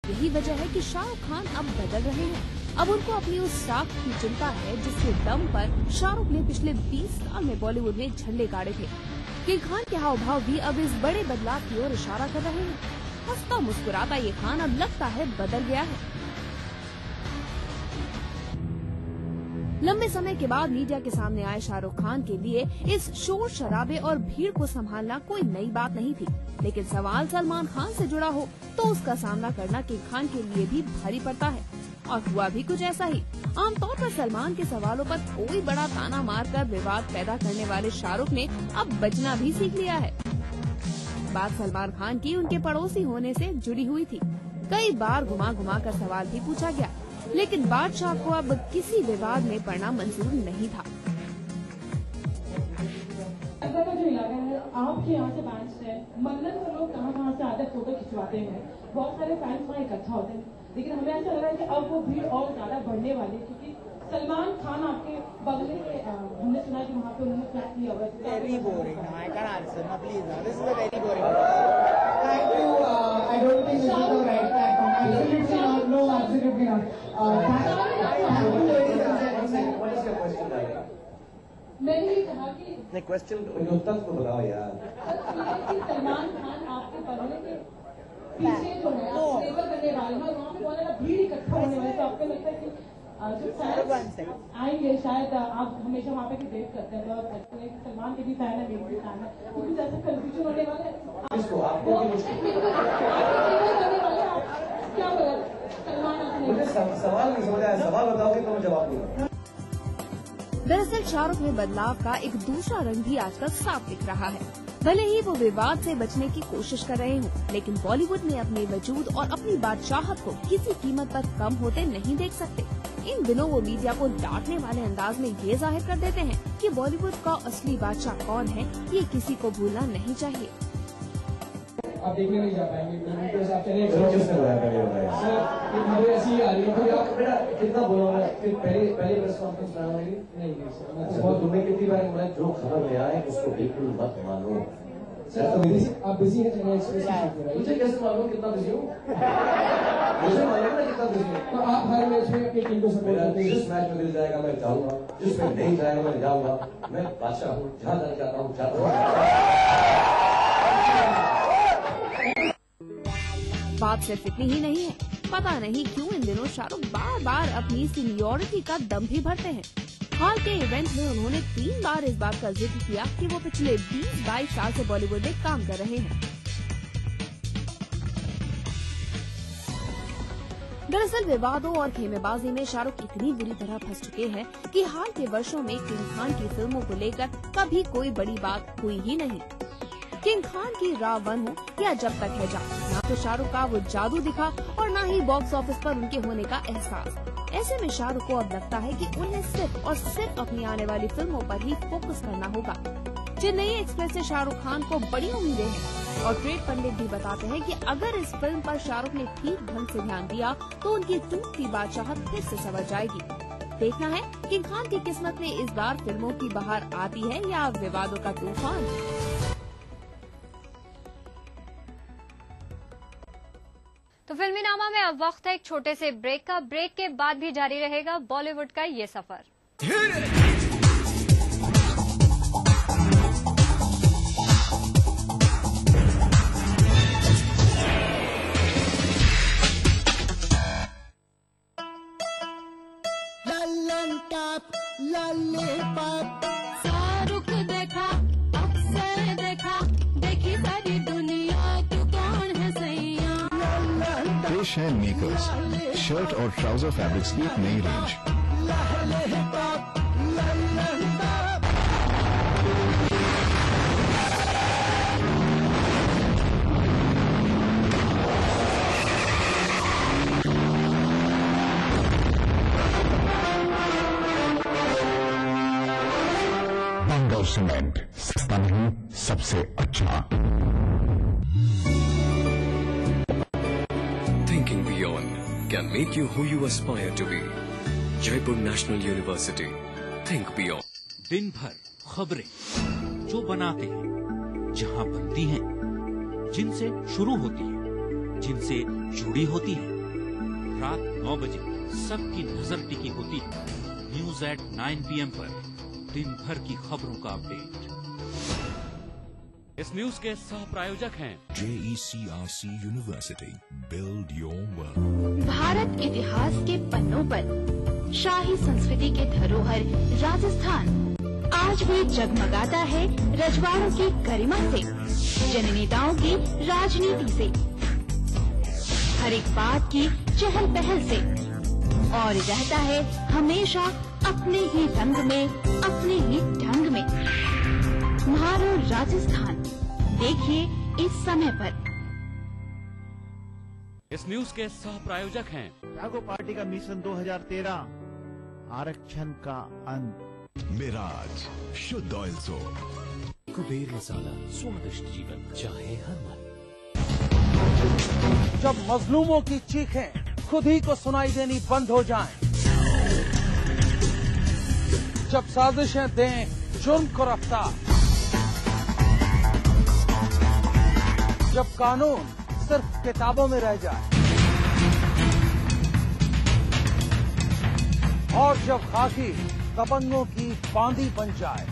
यही वजह है कि शाहरुख खान अब बदल रहे हैं। अब उनको अपनी उस साख की चिंता है जिसके दम पर शाहरुख ने पिछले 20 साल में बॉलीवुड में झंडे गाड़े थे। किंग खान के हाव भाव भी अब इस बड़े बदलाव की ओर इशारा कर रहे हैं। हंसता मुस्कुराता ये खान अब लगता है बदल गया है। लंबे समय के बाद मीडिया के सामने आए शाहरुख खान के लिए इस शोर शराबे और भीड़ को संभालना कोई नई बात नहीं थी, लेकिन सवाल सलमान खान से जुड़ा हो तो उसका सामना करना किंग खान के लिए भी भारी पड़ता है। और हुआ भी कुछ ऐसा ही। आमतौर पर सलमान के सवालों पर कोई बड़ा ताना मारकर विवाद पैदा करने वाले शाहरुख ने अब बचना भी सीख लिया है। बात सलमान खान की उनके पड़ोसी होने से जुड़ी हुई थी। कई बार घुमा घुमा कर सवाल भी पूछा गया, लेकिन बादशाह को अब किसी विवाद में पड़ना मंजूर नहीं था। का जो इलाका है, आपके यहाँ से बैंड्स है, मन्नत को लोग कहाँ से आकर फोटो खिंचवाते हैं, बहुत सारे फैंस वहाँ इकट्ठा होते हैं, लेकिन हमें ऐसा लग रहा है कि अब वो भीड़ और ज्यादा बढ़ने वाली है, क्योंकि सलमान खान आपके बगल में हमने सुना कि वहाँ पे उन्होंने फ्लैट लिया हुआ है। Very boring. No, I can't answer. No, please. No. This is a very boring. Thank you. I don't think this is the right platform. Absolutely not. No, absolutely not. Thank you, ladies and gentlemen. What is your question, darling? मैंने ये कहा कि नहीं, question उत्तर तो बताओ यार। सलमान खान आपके बगल के पीछे जो है सेवा करने वाले हैं, वहाँ पे बहुत ज्यादा भीड़ इकट्ठा होने वाली है, तो आपको लगता है कि जो फैंस आएंगे, शायद आप हमेशा वहाँ पे डेट करते हैं और सलमान के भी फैन है, मेरे भी फैन है, तो कुछ ऐसा कंफ्यूजन होने वाला है क्या होगा? सलमान सवाल नहीं समझ आया, सवाल बताओगे तो मैं जवाब दूंगा। दरअसल शाहरुख में बदलाव का एक दूसरा रंग भी आजकल साफ दिख रहा है। भले ही वो विवाद से बचने की कोशिश कर रहे हों, लेकिन बॉलीवुड में अपने वजूद और अपनी बादशाहत को किसी कीमत पर कम होते नहीं देख सकते। इन दिनों वो मीडिया को डांटने वाले अंदाज में ये जाहिर कर देते हैं कि बॉलीवुड का असली बादशाह कौन है, ये किसी को भूलना नहीं चाहिए। आप देखने नहीं जा पाएंगे, आप चले ऐसी आ रही है आप बेटा कितना बोला फिर पहले प्रेस कॉन्फ्रेंस कराना नहीं, तुम्हें कितनी बार बोला जो खबर में आए उसको बिल्कुल मत मानो। आप बिजी हैं चेन्नई एक्सप्रेस में, मुझे कैसे मालूम कितना बिजी हूँ? मुझे मालूम है कितना बिजी हूँ। तो आप हर मैच में अपनी टीम को सपोर्ट करते हैं। जिस मैच में मिल जाएगा मैं जाऊंगा, जिसमें नहीं जाएगा मैं जाऊंगा। मैं बादशाह हूँ, जहाँ जाना चाहता हूँ जाता हूँ। बात सिर्फ इतनी ही नहीं है। पता नहीं क्यों इन दिनों शाहरुख बार बार अपनी सीनियरिटी का दम भी भरते हैं। हाल के इवेंट में उन्होंने 3 बार इस बात का जिक्र किया कि वो पिछले 20-22 साल से बॉलीवुड में काम कर रहे हैं। दरअसल विवादों और खेमेबाजी में शाहरुख इतनी बुरी तरह फंस चुके हैं कि हाल के वर्षों में किंग खान की फिल्मों को लेकर कभी कोई बड़ी बात हुई ही नहीं। किंग खान की रावण हो या जब तक है जा, न तो शाहरुख का वो जादू दिखा और न ही बॉक्स ऑफिस पर उनके होने का एहसास। ऐसे में शाहरुख को अब लगता है कि उन्हें सिर्फ और सिर्फ अपनी आने वाली फिल्मों पर ही फोकस करना होगा। चेन्नई एक्सप्रेस से शाहरुख खान को बड़ी उम्मीदें हैं और ट्रेड पंडित भी बताते हैं कि अगर इस फिल्म पर शाहरुख ने ठीक ढंग से ध्यान दिया तो उनकी टूटती बादशाहत फिर से संवर जाएगी। देखना है किंग खान की किस्मत में इस बार फिल्मों की बहार आती है या विवादों का तूफान। तो फिल्मी नामा में अब वक्त है एक छोटे से ब्रेक का। ब्रेक के बाद भी जारी रहेगा बॉलीवुड का ये सफर। शाहरुख देखा, अक्सर देखा, देखी सारी दुनिया, तू कौन है सैया? पेश है मेकर्स, शर्ट और ट्राउजर फैब्रिक्स की एक नई रेंज। पंडोर सीमेंट, सस्ता नहीं सबसे अच्छा। Thinking beyond can make you who you aspire to be. Jaipur National University. Think beyond. दिन भर खबरें जो बनाते हैं, जहां बनती हैं, जिनसे शुरू होती हैं, जिनसे जुड़ी होती है। रात 9 बजे सबकी नजर टिकी होती है न्यूज एट 9 PM पर दिन भर की खबरों का अपडेट। इस न्यूज के सह प्रायोजक हैं JECRC University. Build your world. Bharat इतिहास के पन्नों पर शाही संस्कृति के धरोहर राजस्थान आज भी जगमगाता है रजवाड़ों की गरिमा से, जननेताओं की राजनीति से, हर एक बात की चहल पहल से, और रहता है हमेशा अपने ही रंग में, अपने ही ढंग में। म्हारो राजस्थान देखिए इस समय पर। इस न्यूज के सह प्रायोजक हैं जागो पार्टी का मिशन 2013 आरक्षण का अंत। मिराज शुद्ध ऑयल सोप। कुबेर मसाला, स्वादिष्ट जीवन चाहे हर मन। जब मजलूमों की चीखें खुद ही को सुनाई देनी बंद हो जाएं, जब साजिशें दें जुर्म को रफ्तार, जब कानून सिर्फ किताबों में रह जाए, और जब खाकी दबंगों की बांदी बन जाए,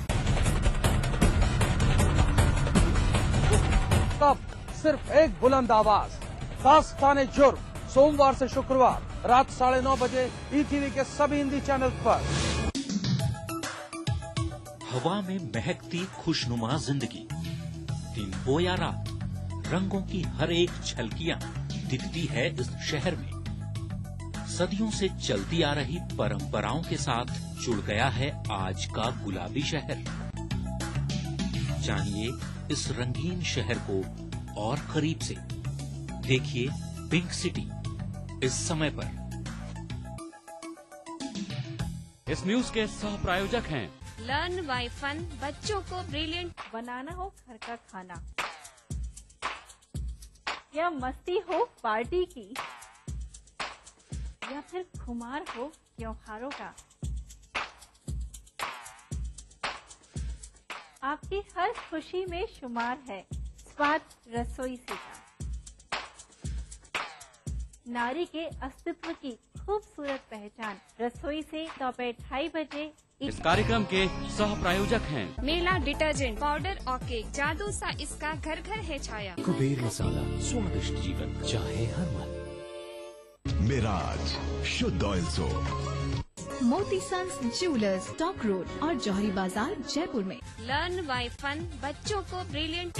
तब सिर्फ एक बुलंद आवाज, दास्ताने जुर्म, सोमवार से शुक्रवार रात 9:30 बजे ETV के सभी हिंदी चैनल पर। हवा में महकती खुशनुमा जिंदगी, दिन हो या रात, रंगों की हर एक झलकियां दिखती है इस शहर में। सदियों से चलती आ रही परंपराओं के साथ जुड़ गया है आज का गुलाबी शहर। जानिए इस रंगीन शहर को और करीब से। देखिए पिंक सिटी इस समय पर। इस न्यूज के सह प्रायोजक हैं लर्न बाय फन, बच्चों को ब्रिलियंट बनाना हो घर का खाना, या मस्ती हो पार्टी की, या फिर खुमार हो त्योहारों का, आपकी हर खुशी में शुमार है स्वाद रसोई से का। नारी के अस्तित्व की खूबसूरत पहचान रसोई से दोपहर 2:30 बजे। इस कार्यक्रम के सह प्रायोजक हैं मेला डिटर्जेंट पाउडर और केक, जादू सा इसका घर घर है छाया। कुबेर मसाला, स्वादिष्ट जीवन चाहे हर मन। मिराज शुद्ध ऑयल सोप। मोती सन्स ज्वेलर्स, टॉक रोड और जौहरी बाजार जयपुर में। लर्न बाय फन, बच्चों को ब्रिलियंट।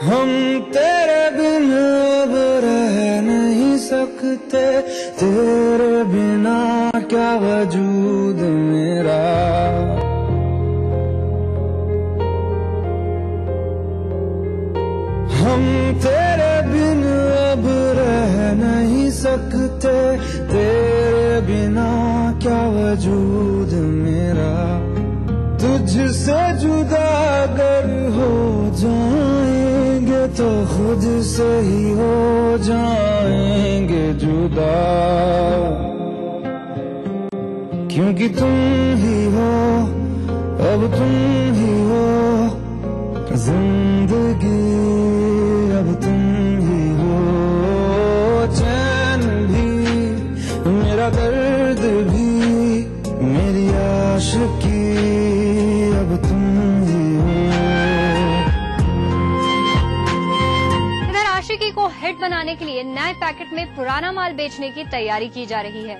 हम तेरे बिन अब रह नहीं सकते, तेरे बिना क्या वजूद मेरा। हम तेरे बिन अब रह नहीं सकते, तेरे बिना क्या वजूद मेरा। तुझसे जुदा अगर हो जाएंगे तो खुद से ही हो जाएंगे जुदा, क्योंकि तुम ही हो, अब तुम ही हो जिंदगी, अब तुम ही हो। चैन भी मेरा दर्द भी मेरी आशिकी, अब तुम ही हो। इधर आशिकी को हिट बनाने के लिए नए पैकेट में पुराना माल बेचने की तैयारी की जा रही है।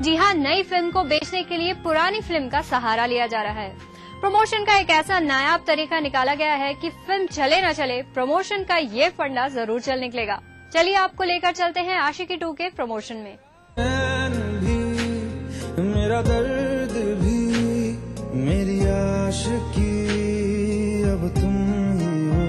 जी हां, नई फिल्म को बेचने के लिए पुरानी फिल्म का सहारा लिया जा रहा है। प्रमोशन का एक ऐसा नायाब तरीका निकाला गया है कि फिल्म चले न चले, प्रमोशन का ये फंडा जरूर चल निकलेगा। चलिए आपको लेकर चलते हैं आशिकी 2 के प्रमोशन में। मेरा दर्द भी मेरी आशिकी, अब तुम ही हो।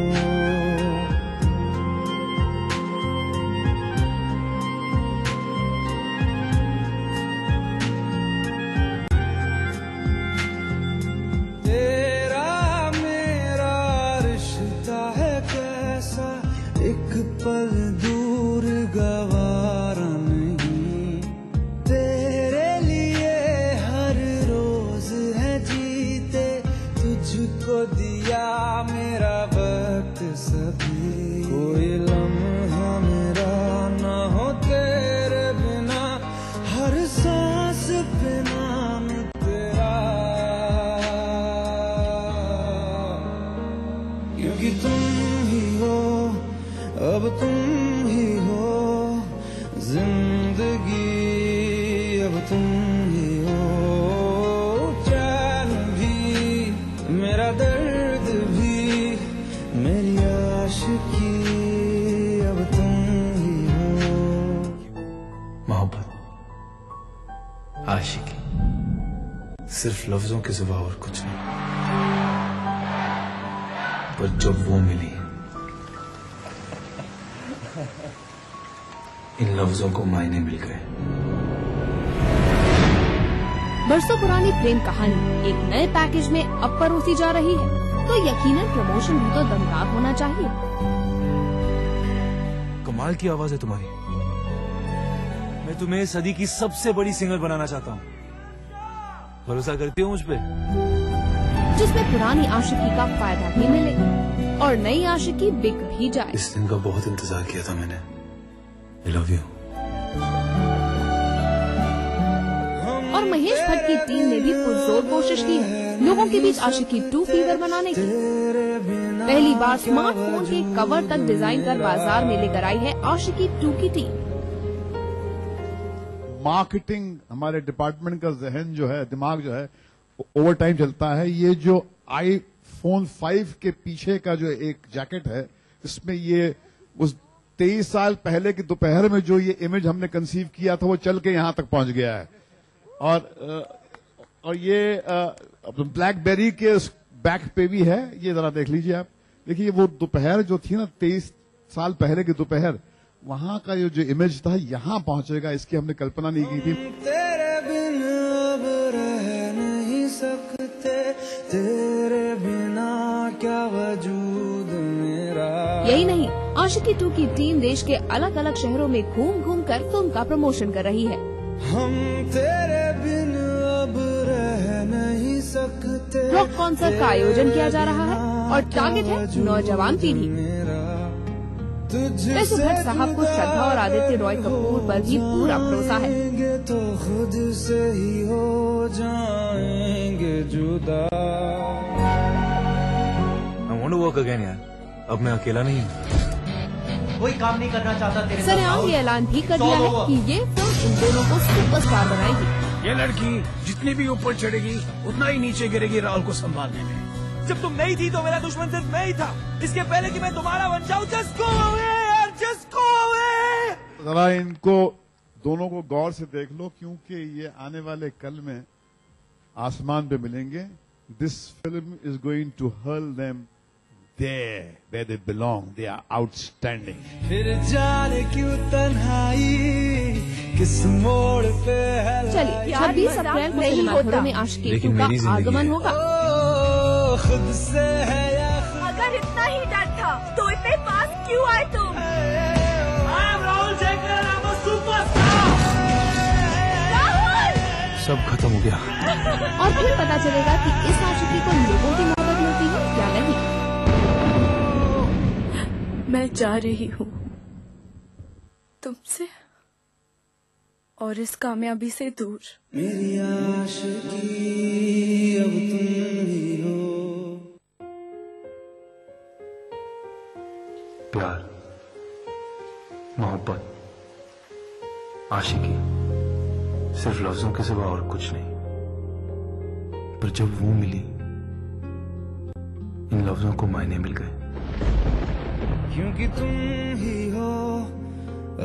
तेरा दिया मेरा वक्त सभी, कोई लम्हा मेरा ना हो तेरे बिना, हर सांस पे नाम तेरा, क्योंकि तुम ही हो, अब तुम ही हो जिंदगी, अब तुम ही हो चैन भी, मेरा दर्द भी, मेरी आशिकी, अब तुम ही हो। मोहब्बत, आशिकी सिर्फ लफ्जों के सिवा और कुछ नहीं, पर जब वो मिली इन लफ्जों को मायने मिल गए। बरसों पुरानी प्रेम कहानी एक नए पैकेज में अब परोसी जा रही है, तो यकीनन प्रमोशन भी तो दमदार होना चाहिए। कमाल की आवाज है तुम्हारी, मैं तुम्हें सदी की सबसे बड़ी सिंगर बनाना चाहता हूँ, भरोसा करती हो मुझ पे? जिसमें पुरानी आशिकी का फायदा भी मिले और नई आशिकी बिक भी जाए। इस दिन का बहुत इंतजार किया था मैंने। I love you। और महेश भट्ट की टीम ने भी पुरजोर कोशिश की है लोगों के बीच आशिकी 2 फीवर बनाने की। पहली बार स्मार्टफोन के कवर तक डिजाइन कर बाजार में लेकर आई है आशिकी 2 की टीम। मार्केटिंग हमारे डिपार्टमेंट का जहन जो है, दिमाग जो है, ओवर टाइम चलता है। ये जो iPhone 5 के पीछे का जो एक जैकेट है, इसमें ये उस 23 साल पहले की दोपहर में जो ये इमेज हमने कंसीव किया था, वो चल के यहां तक पहुंच गया है। और ये ब्लैकबेरी के बैक पे भी है, ये जरा देख लीजिए आप। देखिए वो दोपहर जो थी ना, 23 साल पहले की दोपहर, वहां का जो इमेज था यहां पहुंचेगा, इसकी हमने कल्पना नहीं की थी। तेरे बिन अब रह नहीं सकते, तेरे बिना क्या वजूद मेरा। यही नहीं, आशिकी 2 की टीम देश के अलग अलग शहरों में घूम घूम कर फिल्म का प्रमोशन कर रही है। हम तेरे बिन अब रह नहीं सकते, रॉक कॉन्सर्ट का आयोजन किया जा रहा है और टारगेट है नौजवान पीढ़ी। वैसे भट्ट साहब को श्रद्धा और आदित्य रॉय कपूर पर भी पूरा भरोसा है। तो खुद से ही हो जाएंगे जुदा। I want to work again यार, अब मैं अकेला नहीं हूँ। कोई काम नहीं करना चाहता तेरे साथ। सरेआम ये ऐलान भी कर दिया है कि ये फिल्म इन दोनों को सुपरस्टार बनाएगी। ये लड़की जितनी भी ऊपर चढ़ेगी उतना ही नीचे गिरेगी राहुल को संभालने में। जब तुम नहीं थी तो मेरा दुश्मन सिर्फ मैं ही था, इसके पहले कि मैं तुम्हारा बन जाऊं। जस्ट गो अवे यार, जस्ट गो अवे। जरा इनको दोनों को गौर से देख लो, क्योंकि ये आने वाले कल में आसमान पे मिलेंगे। This film is going to hurl them there where they belong. They are outstanding. फिर जाने क्यों तन्हाई किस मोड़ पे है। चलिए 26 अप्रैल को सिनेमाघरों में आशिकी 2 का आगमन होगा। खुद से है या अगर इतना ही डर था तो इतने पास क्यों आए तुम? Rahul Jayakar, I'm a superstar। Rahul! सब खत्म हो गया। और फिर पता चलेगा कि इस आशिकी को लोगों की मोहब्बत मिलती है या नहीं। मैं जा रही हूँ तुमसे और इस कामयाबी से दूर। मेरी आशिकी अब तुम ही हो। प्यार, मोहब्बत, आशिकी सिर्फ लफ्जों के सिवा और कुछ नहीं, पर जब वो मिली इन लफ्जों को मायने मिल गए। क्योंकि तुम ही हो,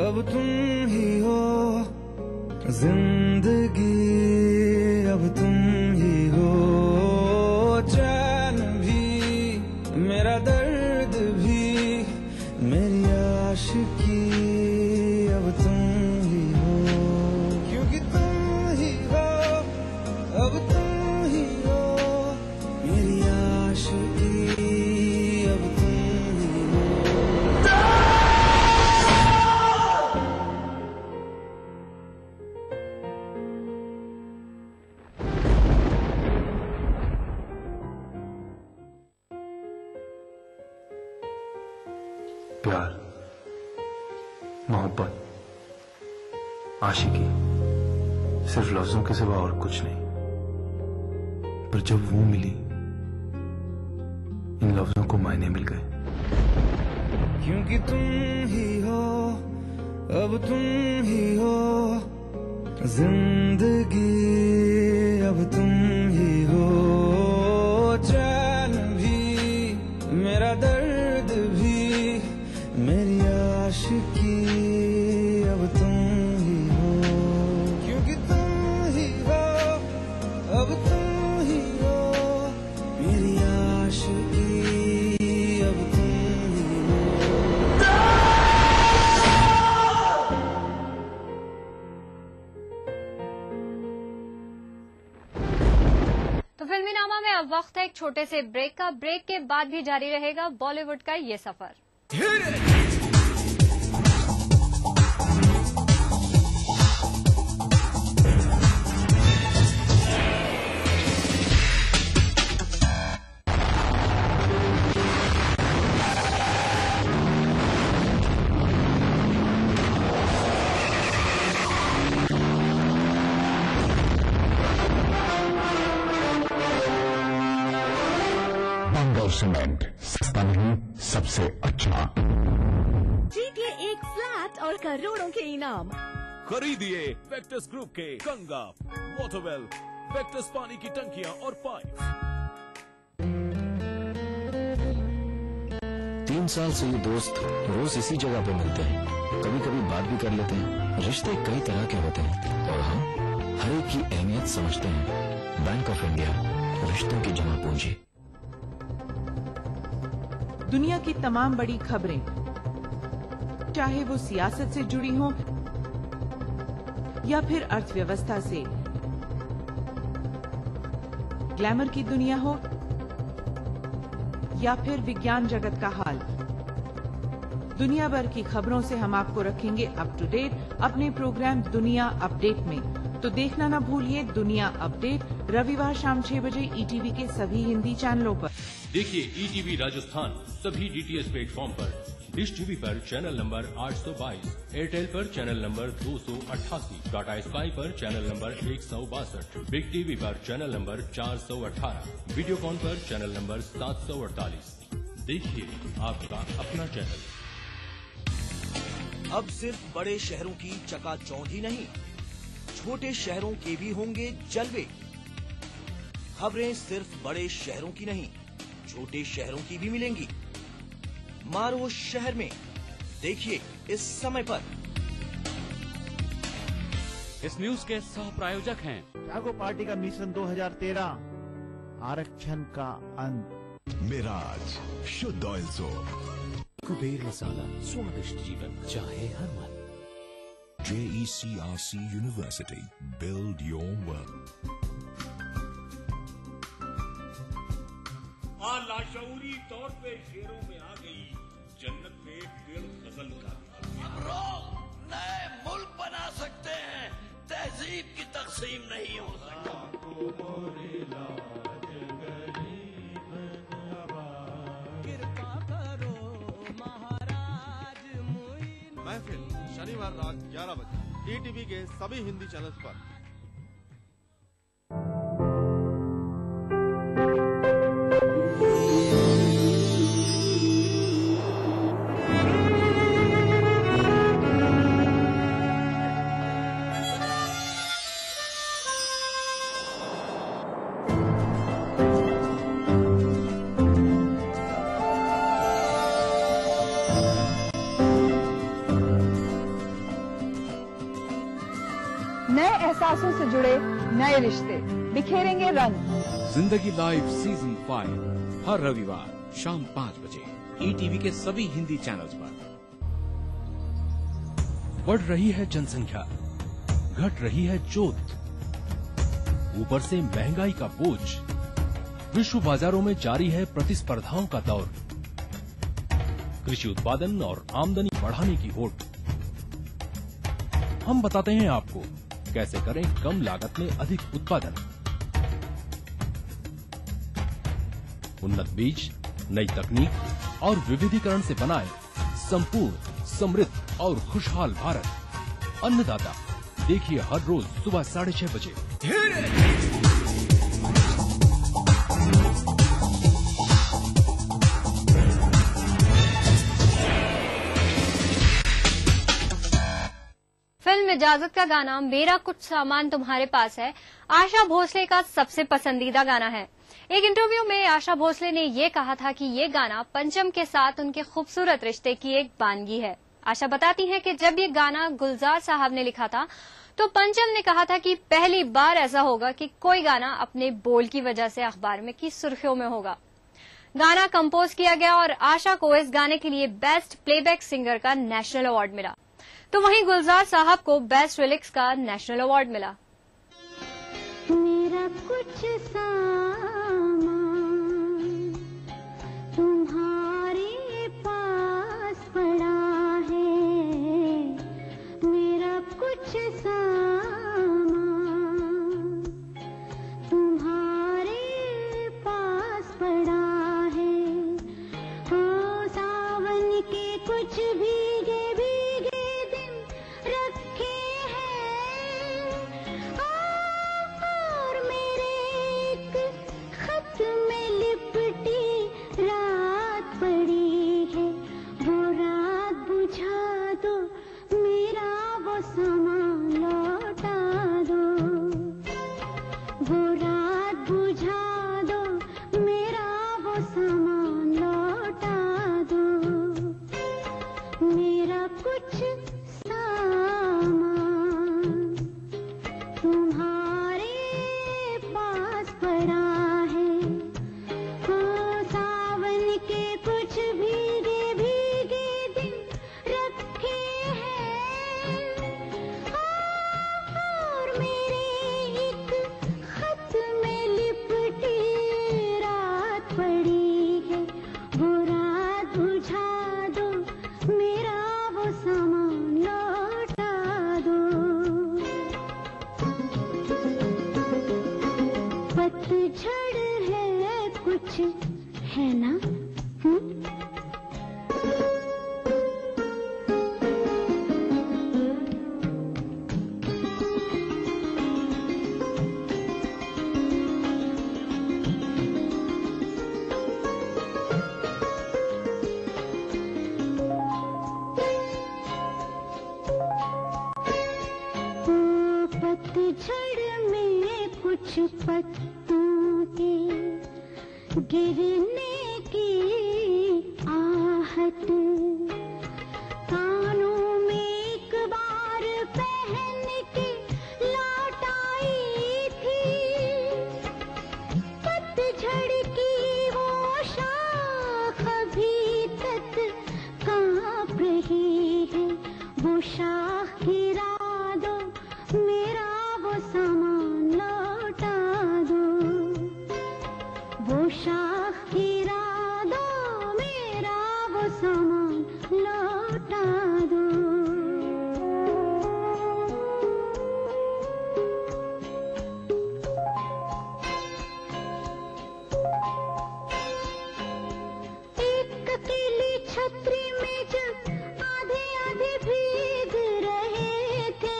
अब तुम ही हो जिंदगी, अब तुम ही हो चैन भी, मेरा दर्द भी, मेरी आशिकी, अब तुम ही हो। क्योंकि तुम ही हो, अब तुम ही हो मेरी आशिकी, अब तुम ही हो। प्यार, मोहब्बत, आशिकी सिर्फ लफ्जों के सिवा और कुछ नहीं। पर जब वो मिली, इन लफ्जों को मायने मिल गए। क्योंकि तुम ही हो, अब तुम ही हो जिंदगी, अब तुम ही हो चैन भी, मेरा दर्द भी, मेरी आशिकी, अब तुम ही हो। क्योंकि तुम ही हो, अब तुम ही हो मेरी आशिकी, अब तुम ही हो। तो फिल्मीनामा में अब वक्त है एक छोटे से ब्रेक का। ब्रेक के बाद भी जारी रहेगा बॉलीवुड का ये सफर। 100 सीमेंट, सस्ता नहीं सबसे अच्छा। जीतिए एक फ्लैट और करोड़ों के इनाम। खरीदिए वेक्टस ग्रुप के गंगा, वाटरवेल, वेक्टस पानी की टंकियां और पाइप। 3 साल से ये दोस्त रोज इसी जगह पे मिलते हैं, कभी कभी बात भी कर लेते हैं। रिश्ते कई तरह के होते हैं और हम हर एक की अहमियत समझते हैं। बैंक ऑफ इंडिया, रिश्तों की जमा पूंजी। दुनिया की तमाम बड़ी खबरें, चाहे वो सियासत से जुड़ी हों या फिर अर्थव्यवस्था से, ग्लैमर की दुनिया हो या फिर विज्ञान जगत का हाल, दुनिया भर की खबरों से हम आपको रखेंगे अप टू डेट अपने प्रोग्राम दुनिया अपडेट में। तो देखना ना भूलिए दुनिया अपडेट, रविवार शाम 6 बजे ईटीवी के सभी हिंदी चैनलों पर। देखिए ईटीवी राजस्थान सभी डीटीएच प्लेटफॉर्म पर, डिश टीवी पर चैनल नंबर 822, एयरटेल पर चैनल नंबर 288, टाटा स्काई पर चैनल नंबर 162, बिग टीवी पर चैनल नंबर 418, वीडियोकॉन पर चैनल नंबर 748। देखिए आपका अपना चैनल। अब सिर्फ बड़े शहरों की चकाचौंध ही नहीं, छोटे शहरों के भी होंगे जलवे। खबरें सिर्फ बड़े शहरों की नहीं, छोटे शहरों की भी मिलेंगी। मारो शहर में, देखिए इस समय पर। इस न्यूज के सह प्रायोजक हैं जागो पार्टी का मिशन 2013, आरक्षण का अंत। मिराज शुद्ध ऑयल सोप, कुबेर मसाला, स्वादिष्ट जीवन चाहे हर मन। JECRC University, build your world. लाशऊरी तौर पे शेरों में आ गई जन्नत में पेड़ गजल का। नए मुल्क बना सकते हैं, तहजीब की तकसीम नहीं हो सकती। महफिल शनिवार रात 11 बजे ईटीवी के सभी हिंदी चैनल्स पर। नए एहसासों से जुड़े नए रिश्ते बिखेरेंगे रंग। जिंदगी लाइव सीजन 5 हर रविवार शाम 5 बजे ईटीवी के सभी हिंदी चैनल्स पर। बढ़ रही है जनसंख्या, घट रही है जोत, ऊपर से महंगाई का बोझ, विश्व बाजारों में जारी है प्रतिस्पर्धाओं का दौर, कृषि उत्पादन और आमदनी बढ़ाने की होड़। हम बताते हैं आपको कैसे करें कम लागत में अधिक उत्पादन। उन्नत बीज, नई तकनीक और विविधीकरण से बनाए संपूर्ण, समृद्ध और खुशहाल भारत। अन्नदाता देखिए हर रोज सुबह 6:30 बजे। फिल्म इजाजत का गाना मेरा कुछ सामान तुम्हारे पास है आशा भोसले का सबसे पसंदीदा गाना है। एक इंटरव्यू में आशा भोसले ने ये कहा था कि ये गाना पंचम के साथ उनके खूबसूरत रिश्ते की एक वानगी है। आशा बताती हैं कि जब ये गाना गुलजार साहब ने लिखा था तो पंचम ने कहा था कि पहली बार ऐसा होगा कि कोई गाना अपने बोल की वजह से अखबार में की सुर्खियों में होगा। गाना कंपोज किया गया और आशा को इस गाने के लिए बेस्ट प्लेबैक सिंगर का नेशनल अवार्ड मिला, तो वहीं गुलजार साहब को बेस्ट लिरिक्स का नेशनल अवार्ड मिला। मेरा कुछ सामान तुम्हारे पास पड़ा है, मेरा कुछ सामान तुम्हारे पास पड़ा है। हो सावन के कुछ भीगे भीगे दिन रखे हैं, और मेरे एक खत में लिपटी रात पड़ी है। वो रात बुझा दो, मेरा वो सामान लौटा दो। वो रात बुझा दो, मेरा वो सामान लौटा दो। मेरा कुछ सामान तुम्हारे पास पड़ा है। हो सावन के कुछ भीगे भीगे दिन रखे हैं, और मेरे एक खत में लिपटी रात पड़ी है। वो रात बुझा दो, मेरा वो सामान लौटा दो। पतझड़ है कुछ है ना, पतझड़ में कुछ पत्तों के गिरने की आहट, कानों में एक बार पहन के लौट आई थी। पतझड़ की वो शाख अभी तक कांप रही है। वो शाख गिरा दो, मेरा वो सामान लौटा दो। वो शाख गिरा दो, मेरा वो सामान लौटा दो। एक अकेली छतरी में जब आधे आधे भीग रहे थे,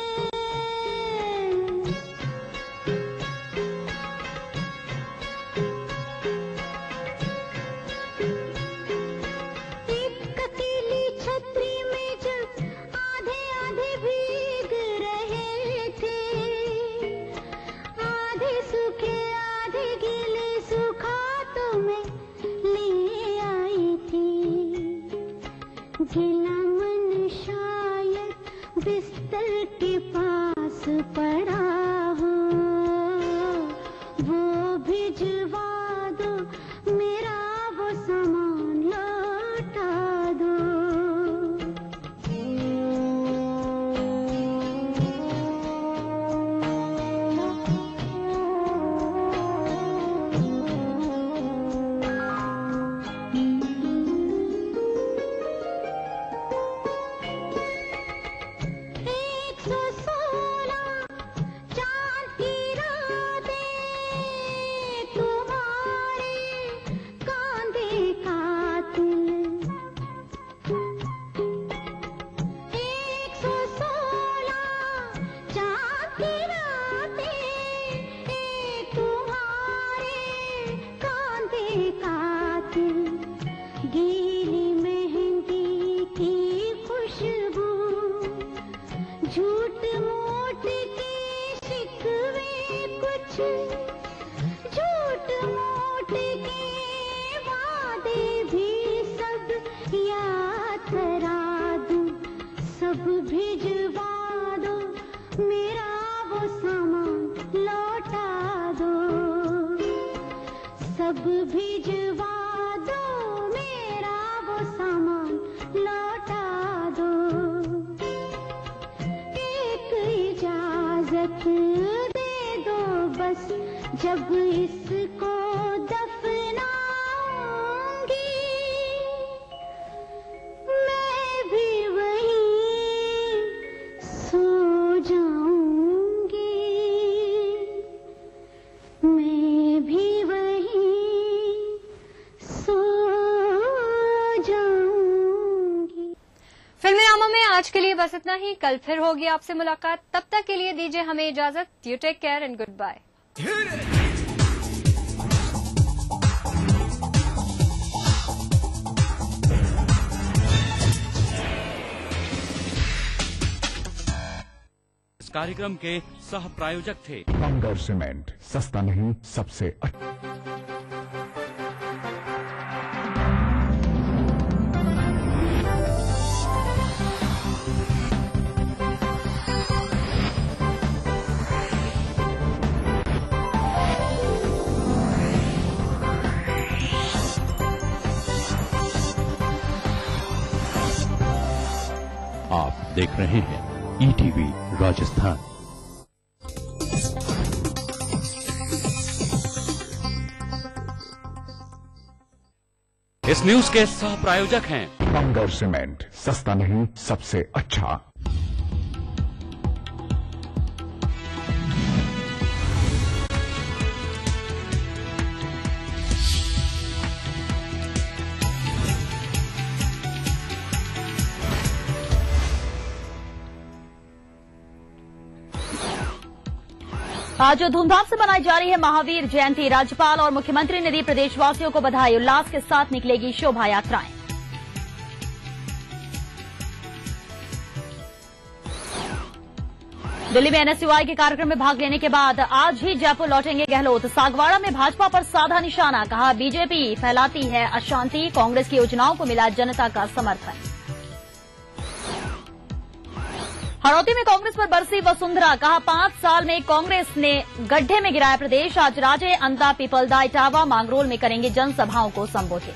एक अकेली छतरी में जब आधे आधे भीग रहे थे, आधे सूखे आधे गीले सूखा तो मैं ले आई थी। गिला मन शायद बिस्तर के पास पड़ा हो, वो भिजवा दो, मेरा वो सामान लौटा दो। आज के लिए बस इतना ही। कल फिर होगी आपसे मुलाकात। तब तक के लिए दीजिए हमें इजाजत। You take care and good bye. इस कार्यक्रम के सह प्रायोजक थे कंगर सीमेंट, सस्ता नहीं सबसे अच्छा। आप देख रहे हैं ETV राजस्थान। इस न्यूज के सह प्रायोजक हैं कंगर सीमेंट, सस्ता नहीं सबसे अच्छा। आज धूमधाम से मनाई जा रही है महावीर जयंती। राज्यपाल और मुख्यमंत्री ने दी प्रदेशवासियों को बधाई। उल्लास के साथ निकलेगी शोभा यात्राएं। दिल्ली में NSUI के कार्यक्रम में भाग लेने के बाद आज ही जयपुर लौटेंगे गहलोत। सागवाड़ा में भाजपा पर साधा निशाना, कहा बीजेपी फैलाती है अशांति, कांग्रेस की योजनाओं को मिला जनता का समर्थन। हड़ौती में कांग्रेस पर बरसी वसुंधरा, कहा 5 साल में कांग्रेस ने गड्ढे में गिराया प्रदेश। आज राजे, अंता, पिपलदा, इटावा, मांगरोल में करेंगे जनसभाओं को संबोधित।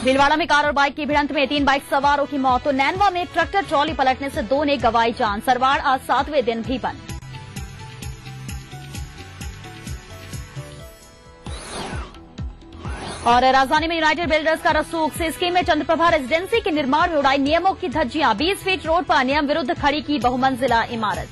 भीलवाड़ा में कार और बाइक की भिड़ंत में 3 बाइक सवारों की मौत। तो नैनवा में ट्रैक्टर ट्रॉली पलटने से 2 ने गंवाई जान। सरवाड़ आज 7वें दिन भी बंद। और राजधानी में यूनाइटेड बिल्डर्स का रसूख से स्कीम में चंद्रप्रभा रेजिडेंसी के निर्माण में उड़ाई नियमों की धज्जियां। 20 फीट रोड पर नियम विरुद्ध खड़ी की बहुमंजिला इमारत।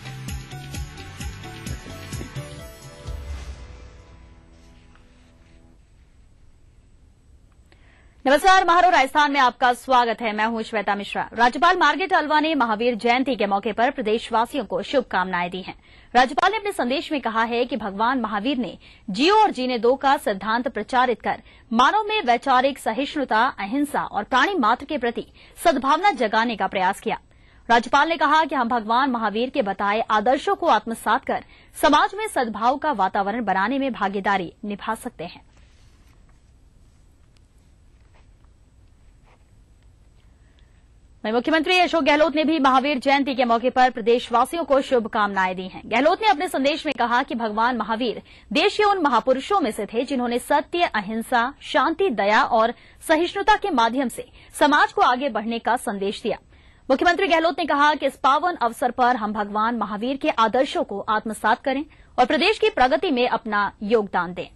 नमस्कार, महारो राजस्थान में आपका स्वागत है। मैं हूं श्वेता मिश्रा। राज्यपाल मार्गरेट अल्वा ने महावीर जयंती के मौके पर प्रदेशवासियों को शुभकामनाएं दी हैं। राज्यपाल ने अपने संदेश में कहा है कि भगवान महावीर ने जियो और जीने दो का सिद्धांत प्रचारित कर मानव में वैचारिक सहिष्णुता, अहिंसा और प्राणी मात्र के प्रति सद्भावना जगाने का प्रयास किया। राज्यपाल ने कहा कि हम भगवान महावीर के बताए आदर्शों को आत्मसात कर समाज में सद्भाव का वातावरण बनाने में भागीदारी निभा सकते हैं। मुख्यमंत्री अशोक गहलोत ने भी महावीर जयंती के मौके पर प्रदेशवासियों को शुभकामनाएं दी हैं। गहलोत ने अपने संदेश में कहा कि भगवान महावीर देश के उन महापुरुषों में से थे जिन्होंने सत्य, अहिंसा, शांति, दया और सहिष्णुता के माध्यम से समाज को आगे बढ़ने का संदेश दिया। मुख्यमंत्री गहलोत ने कहा कि इस पावन अवसर पर हम भगवान महावीर के आदर्शों को आत्मसात करें और प्रदेश की प्रगति में अपना योगदान दें।